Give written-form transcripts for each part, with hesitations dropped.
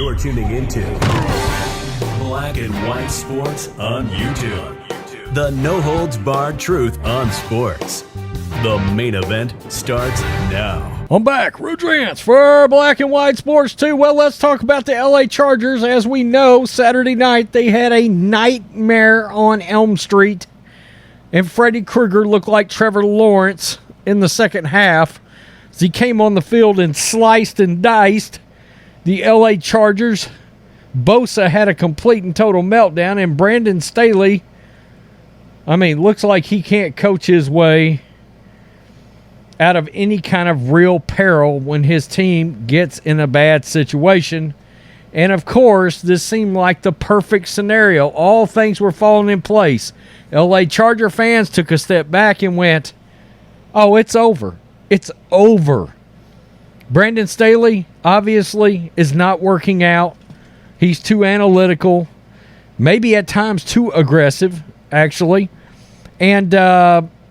You're tuning into Black and White Sports on YouTube. The no-holds-barred truth on sports. The main event starts now. I'm back. Rudrance for Black and White Sports 2. Well, let's talk about the LA Chargers. As we know, Saturday night they had a nightmare on Elm Street, and Freddy Krueger looked like Trevor Lawrence in the second half as he came on the field and sliced and diced the LA Chargers. Bosa had a complete and total meltdown, and Brandon Staley, looks like he can't coach his way out of any kind of real peril when his team gets in a bad situation. And of course, this seemed like the perfect scenario. All things were falling in place. LA Charger fans took a step back and went, oh, it's over. It's over. Brandon Staley obviously is not working out. He's too analytical, maybe at times too aggressive, actually. And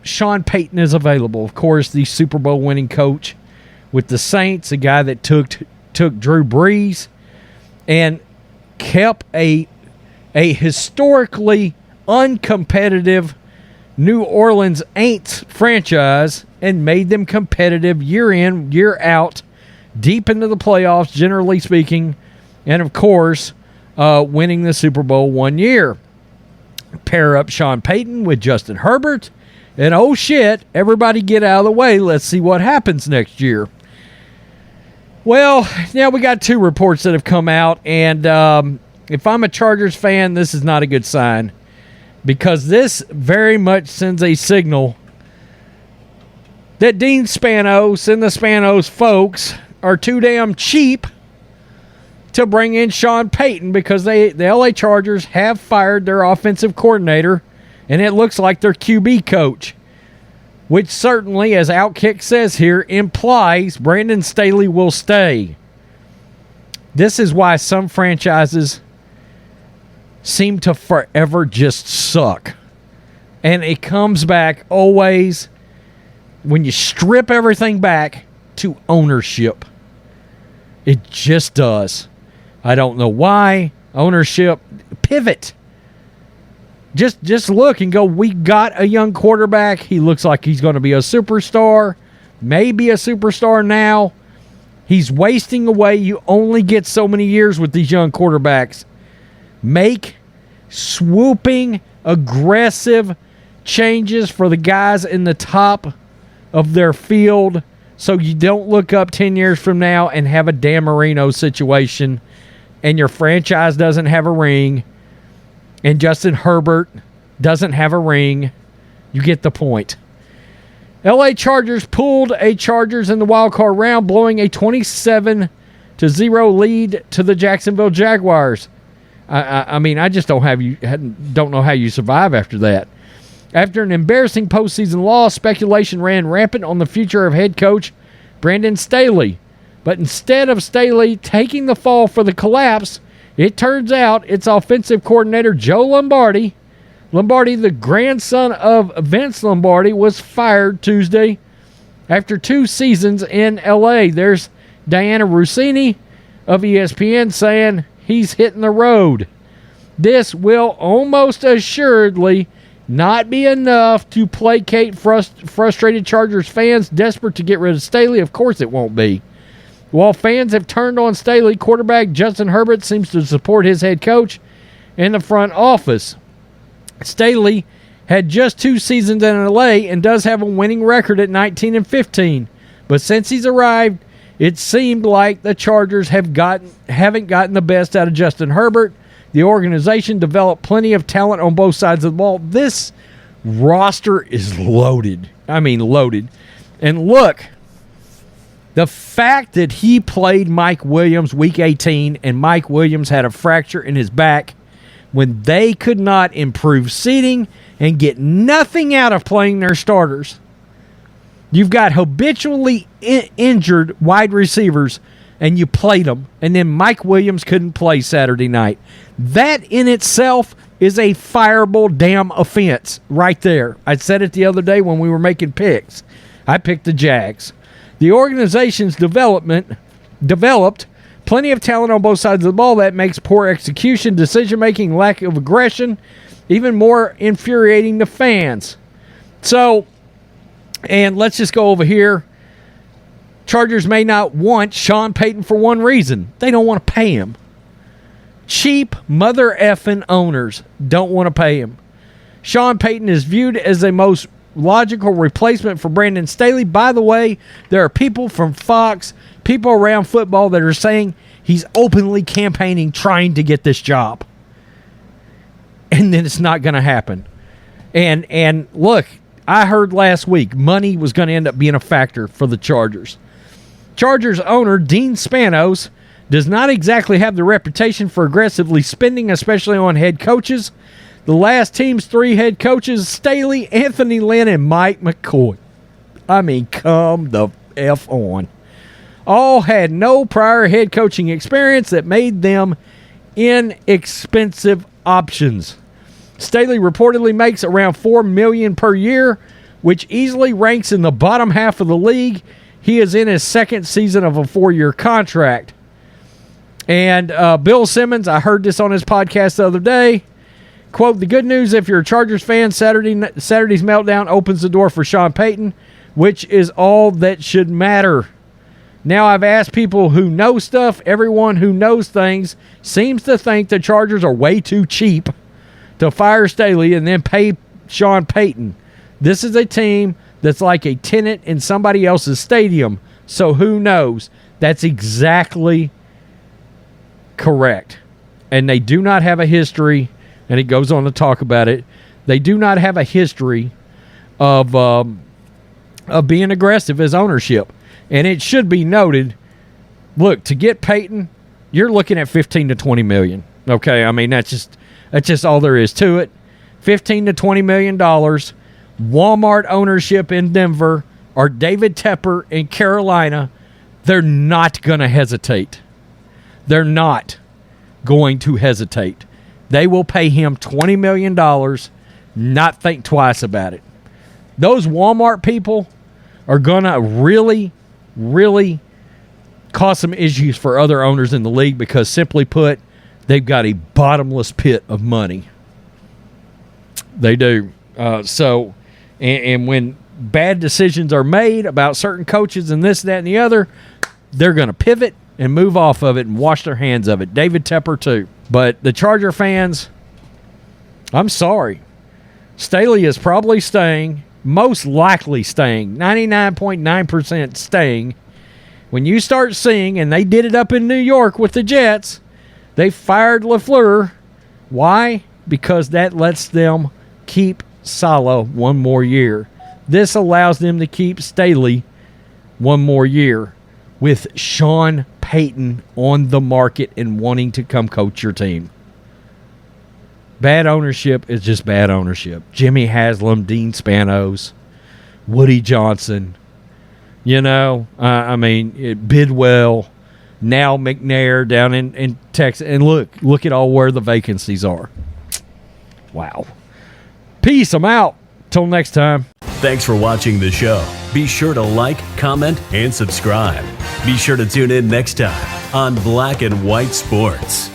Sean Payton is available, of course, the Super Bowl winning coach with the Saints, a guy that took Drew Brees and kept a historically uncompetitive New Orleans Aints franchise and made them competitive year in, year out, deep into the playoffs, generally speaking, and of course, winning the Super Bowl one year. Pair up Sean Payton with Justin Herbert, and oh shit, everybody get out of the way. Let's see what happens next year. Well, now we got two reports that have come out, and if I'm a Chargers fan, this is not a good sign, because this very much sends a signal that Dean Spanos and the Spanos folks are too damn cheap to bring in Sean Payton, because the LA Chargers have fired their offensive coordinator, and it looks like their QB coach, which certainly, as Outkick says here, implies Brandon Staley will stay. This is why some franchises seem to forever just suck. And it comes back always, when you strip everything back, to ownership. It just does. I don't know why. Ownership, pivot. Just look and go, we got a young quarterback. He looks like he's going to be a superstar. Maybe a superstar now. He's wasting away. You only get so many years with these young quarterbacks. Make swooping, aggressive changes for the guys in the top of their field, so you don't look up 10 years from now and have a Dan Marino situation and your franchise doesn't have a ring and Justin Herbert doesn't have a ring. You get the point. LA Chargers pulled a Chargers in the wild card round, blowing a 27-0 lead to the Jacksonville Jaguars. I just don't know how you survive after that. After an embarrassing postseason loss, speculation ran rampant on the future of head coach Brandon Staley. But instead of Staley taking the fall for the collapse, it turns out it's offensive coordinator Joe Lombardi. Lombardi, the grandson of Vince Lombardi, was fired Tuesday after 2 seasons in L.A. There's Diana Rossini of ESPN saying he's hitting the road. This will almost assuredly not be enough to placate frustrated Chargers fans desperate to get rid of Staley. Of course it won't be. While fans have turned on Staley, quarterback Justin Herbert seems to support his head coach in the front office. Staley had just 2 seasons in LA and does have a winning record at 19-15. But since he's arrived, it seemed like the Chargers haven't gotten the best out of Justin Herbert. The organization developed plenty of talent on both sides of the ball. This roster is loaded. Loaded. And look, the fact that he played Mike Williams week 18 and Mike Williams had a fracture in his back when they could not improve seating and get nothing out of playing their starters. You've got habitually injured wide receivers and you played them, and then Mike Williams couldn't play Saturday night. That in itself is a fireable damn offense right there. I said it the other day when we were making picks. I picked the Jags. The organization's developed Plenty of talent on both sides of the ball. That makes poor execution, decision-making, lack of aggression even more infuriating to fans. So, and let's just go over here. Chargers may not want Sean Payton for one reason. They don't want to pay him. Cheap mother effing owners don't want to pay him. Sean Payton is viewed as the most logical replacement for Brandon Staley. By the way, there are people from Fox, people around football that are saying he's openly campaigning trying to get this job. And then it's not going to happen. And look, I heard last week money was going to end up being a factor for the Chargers. Chargers owner Dean Spanos does not exactly have the reputation for aggressively spending, especially on head coaches. The last team's 3 head coaches, Staley, Anthony Lynn, and Mike McCoy. I mean, come the F on. All had no prior head coaching experience that made them inexpensive options. Staley reportedly makes around $4 million per year, which easily ranks in the bottom half of the league. He is in his second season of a 4-year contract. And Bill Simmons, I heard this on his podcast the other day. Quote, the good news if you're a Chargers fan, Saturday's meltdown opens the door for Sean Payton, which is all that should matter. Now I've asked people who know stuff. Everyone who knows things seems to think the Chargers are way too cheap to fire Staley and then pay Sean Payton. This is a team that's like a tenant in somebody else's stadium. So who knows? That's exactly correct. And they do not have a history, and he goes on to talk about it. They do not have a history of being aggressive as ownership. And it should be noted, look, to get Payton, you're looking at $15 to $20 million. Okay, I mean, that's just all there is to it. $15 to $20 million. Walmart ownership in Denver or David Tepper in Carolina, they're not going to hesitate. They're not going to hesitate. They will pay him $20 million, not think twice about it. Those Walmart people are going to really, really cause some issues for other owners in the league because, simply put, they've got a bottomless pit of money. They do. And when bad decisions are made about certain coaches and this, that, and the other, they're going to pivot and move off of it and wash their hands of it. David Tepper, too. But the Charger fans, I'm sorry. Staley is probably staying, most likely staying, 99.9% staying. When you start seeing, and they did it up in New York with the Jets, they fired LaFleur. Why? Because that lets them keep Saleh one more year. This allows them to keep Staley one more year with Sean Payton on the market and wanting to come coach your team. Bad ownership is just bad ownership. Jimmy Haslam, Dean Spanos, Woody Johnson, Bidwell, now McNair down in Texas. And look at all where the vacancies are. Wow. Peace. I'm out. Till next time. Thanks for watching the show. Be sure to like, comment, and subscribe. Be sure to tune in next time on Black and White Sports.